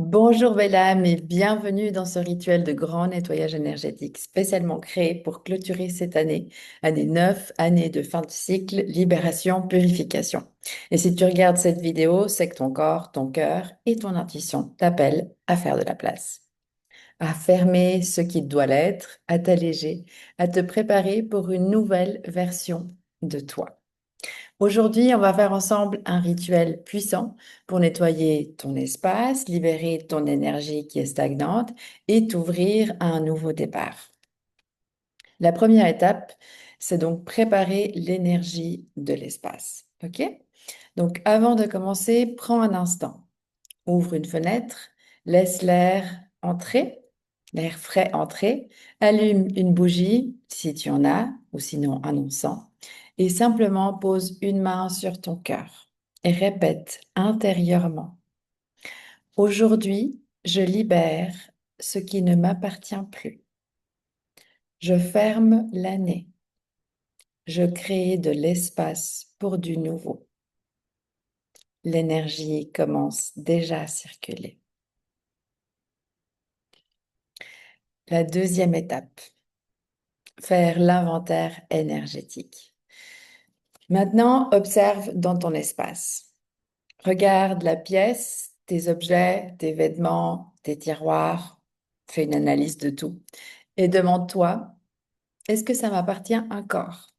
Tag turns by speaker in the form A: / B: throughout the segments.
A: Bonjour belle âme et bienvenue dans ce rituel de grand nettoyage énergétique spécialement créé pour clôturer cette année 9, année de fin de cycle, libération, purification. Et si tu regardes cette vidéo, c'est que ton corps, ton cœur et ton intuition t'appellent à faire de la place, à fermer ce qui doit l'être, à t'alléger, à te préparer pour une nouvelle version de toi. Aujourd'hui, on va faire ensemble un rituel puissant pour nettoyer ton espace, libérer ton énergie qui est stagnante et t'ouvrir à un nouveau départ. La première étape, c'est donc préparer l'énergie de l'espace. OK? Donc, avant de commencer, prends un instant, ouvre une fenêtre, laisse l'air frais entrer, allume une bougie si tu en as, ou sinon un encens, et simplement pose une main sur ton cœur et répète intérieurement: Aujourd'hui, je libère ce qui ne m'appartient plus. Je ferme l'année. Je crée de l'espace pour du nouveau. L'énergie commence déjà à circuler. La deuxième étape, faire l'inventaire énergétique. Maintenant, observe dans ton espace. Regarde la pièce, tes objets, tes vêtements, tes tiroirs. Fais une analyse de tout. Et demande-toi, est-ce que ça m'appartient encore?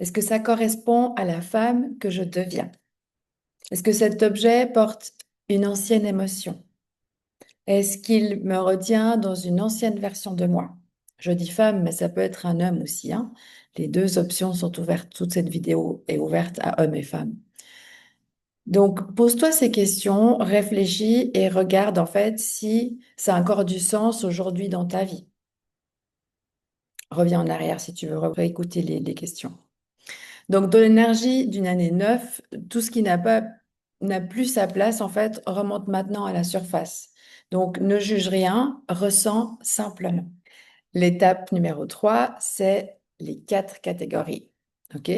A: Est-ce que ça correspond à la femme que je deviens? Est-ce que cet objet porte une ancienne émotion? Est-ce qu'il me retient dans une ancienne version de moi? Je dis femme, mais ça peut être un homme aussi, hein. Les deux options sont ouvertes. Toute cette vidéo est ouverte à hommes et femmes. Donc, pose-toi ces questions, réfléchis et regarde en fait si ça a encore du sens aujourd'hui dans ta vie. Reviens en arrière si tu veux réécouter les questions. Donc, dans l'énergie d'une année 9, tout ce qui n'a plus sa place, en fait, remonte maintenant à la surface. Donc, ne juge rien, ressens simplement. L'étape numéro 3, c'est les 4 catégories. OK?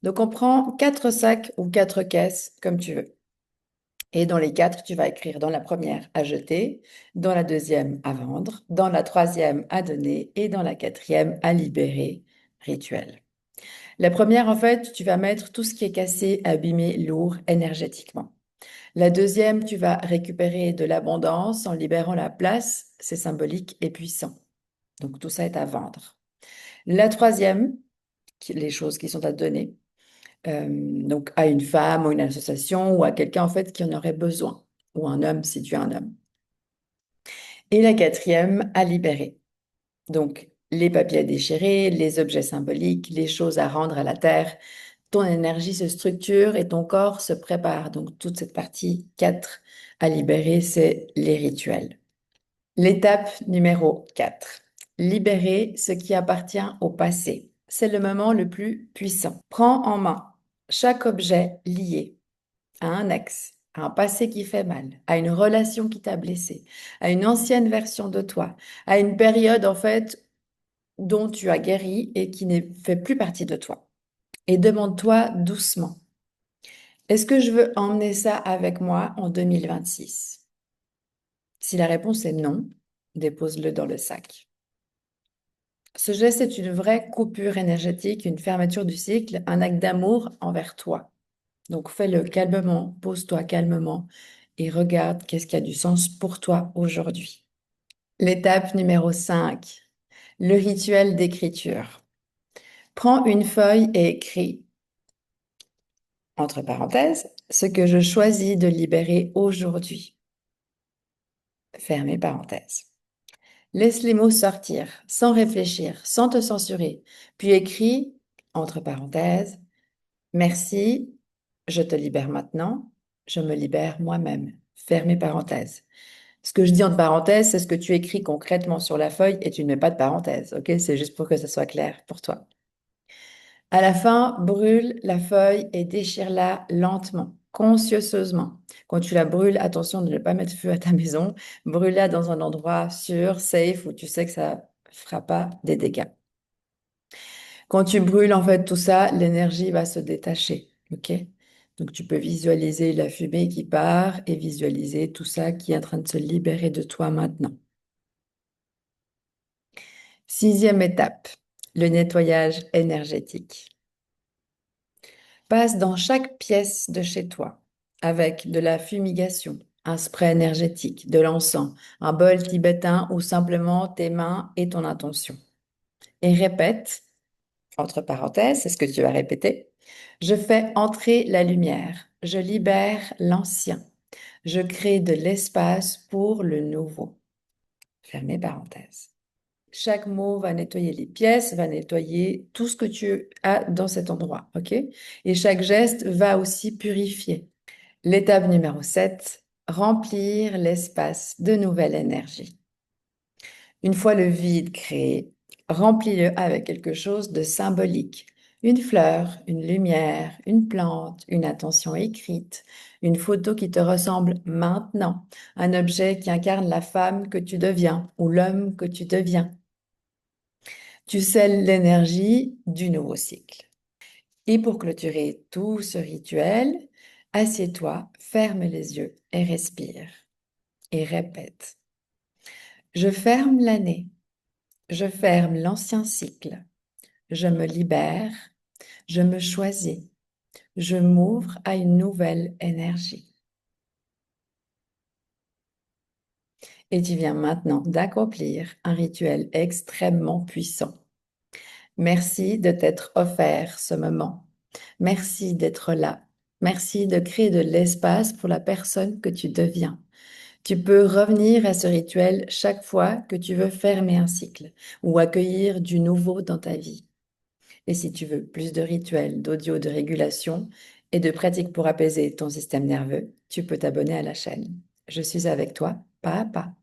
A: Donc, on prend 4 sacs ou 4 caisses, comme tu veux. Et dans les 4, tu vas écrire dans la première à jeter, dans la deuxième à vendre, dans la troisième à donner et dans la quatrième à libérer, rituel. La première, en fait, tu vas mettre tout ce qui est cassé, abîmé, lourd énergétiquement. La deuxième, tu vas récupérer de l'abondance en libérant la place, c'est symbolique et puissant. Donc tout ça est à vendre. La troisième, les choses qui sont à donner, donc à une femme ou une association ou à quelqu'un en fait qui en aurait besoin, ou un homme si tu es un homme. Et la quatrième, à libérer. Donc les papiers à déchirer, les objets symboliques, les choses à rendre à la terre. Ton énergie se structure et ton corps se prépare. Donc toute cette partie 4 à libérer, c'est les rituels. L'étape numéro 4, libérer ce qui appartient au passé. C'est le moment le plus puissant. Prends en main chaque objet lié à un ex, à un passé qui fait mal, à une relation qui t'a blessé, à une ancienne version de toi, à une période en fait dont tu as guéri et qui ne fait plus partie de toi. Et demande-toi doucement, est-ce que je veux emmener ça avec moi en 2026? Si la réponse est non, dépose-le dans le sac. Ce geste est une vraie coupure énergétique, une fermeture du cycle, un acte d'amour envers toi. Donc fais-le calmement, pose-toi calmement et regarde qu'est-ce qui a du sens pour toi aujourd'hui. L'étape numéro 5, le rituel d'écriture. Prends une feuille et écris, entre parenthèses, ce que je choisis de libérer aujourd'hui. Fermez parenthèses. Laisse les mots sortir, sans réfléchir, sans te censurer, puis écris, entre parenthèses, merci, je te libère maintenant, je me libère moi-même. Fermez parenthèses. Ce que je dis entre parenthèses, c'est ce que tu écris concrètement sur la feuille et tu ne mets pas de parenthèses, ok? C'est juste pour que ça soit clair pour toi. À la fin, brûle la feuille et déchire-la lentement, consciencieusement. Quand tu la brûles, attention de ne pas mettre feu à ta maison. Brûle-la dans un endroit sûr, safe, où tu sais que ça fera pas des dégâts. Quand tu brûles en fait tout ça, l'énergie va se détacher, ok? Donc, tu peux visualiser la fumée qui part et visualiser tout ça qui est en train de se libérer de toi maintenant. Sixième étape, le nettoyage énergétique. Passe dans chaque pièce de chez toi avec de la fumigation, un spray énergétique, de l'encens, un bol tibétain ou simplement tes mains et ton intention. Et répète, entre parenthèses, c'est ce que tu vas répéter. Je fais entrer la lumière, je libère l'ancien, je crée de l'espace pour le nouveau. Fermez parenthèses. Chaque mot va nettoyer les pièces, va nettoyer tout ce que tu as dans cet endroit, ok? Et chaque geste va aussi purifier. L'étape numéro 7, remplir l'espace de nouvelle énergie. Une fois le vide créé, remplis-le avec quelque chose de symbolique. Une fleur, une lumière, une plante, une intention écrite, une photo qui te ressemble maintenant, un objet qui incarne la femme que tu deviens ou l'homme que tu deviens. Tu scelles l'énergie du nouveau cycle. Et pour clôturer tout ce rituel, assieds-toi, ferme les yeux et respire. Et répète. Je ferme l'année. Je ferme l'ancien cycle. Je me libère. Je me choisis. Je m'ouvre à une nouvelle énergie. Et tu viens maintenant d'accomplir un rituel extrêmement puissant. Merci de t'être offert ce moment. Merci d'être là. Merci de créer de l'espace pour la personne que tu deviens. Tu peux revenir à ce rituel chaque fois que tu veux fermer un cycle ou accueillir du nouveau dans ta vie. Et si tu veux plus de rituels, d'audio, de régulation et de pratiques pour apaiser ton système nerveux, tu peux t'abonner à la chaîne. Je suis avec toi, pas à pas.